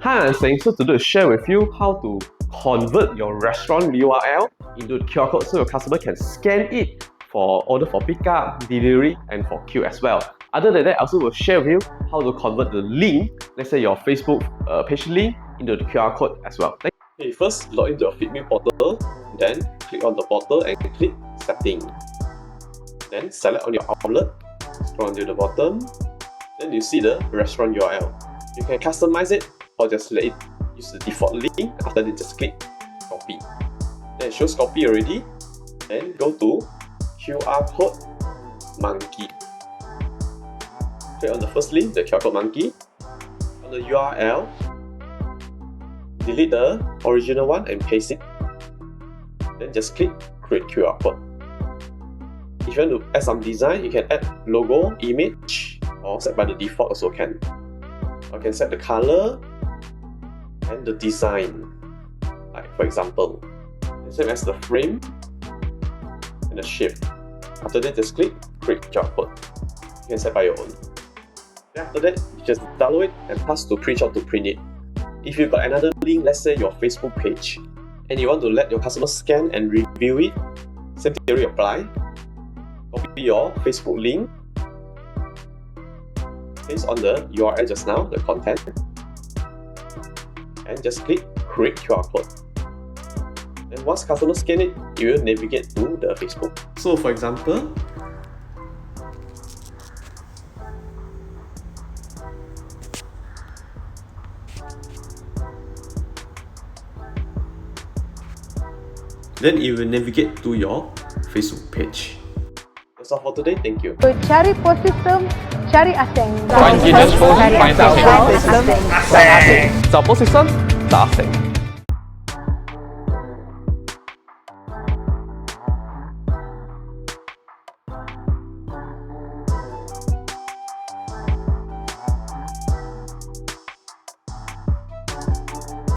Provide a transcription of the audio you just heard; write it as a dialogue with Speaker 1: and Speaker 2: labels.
Speaker 1: Hi, I'm Seng. So today to share with you how to convert your restaurant URL into the QR code so your customer can scan it for order for pickup, delivery, and for queue as well. Other than that, I also will share with you how to convert the link, let's say your Facebook page link, into the QR code as well. Okay, first log into your FeedMe portal, then click on the portal and click Setting. Then select on your outlet, scroll down to the bottom, then you see the restaurant URL. You can customize it or just let it use the default link. After that, just click copy. Then it shows copy already. Then go to QRCode Monkey. Click on the first link, the QRCode Monkey. On the URL, delete the original one and paste it. Then just click create QR code. If you want to add some design, you can add logo, image, or set by the default also can. You can set the color and the design. Like for example, same as the frame and the shape. After that, just click create QR code. You can set by your own. Then after that, you just download it and pass to print to print it. If you've got another link, let's say your Facebook page, and you want to let your customer scan and review it, same theory apply. Copy your Facebook link, paste on the URL just now, the content, and just click create QR code. And once customer scan it, you will navigate to the Facebook. So for example, then it will navigate to your Facebook page. That's all for today. Thank you.
Speaker 2: So, cari POS system, cari Aseng.
Speaker 3: Find Guinness Post, find Seng.
Speaker 2: Aseng.
Speaker 1: 找 POS system 找 Seng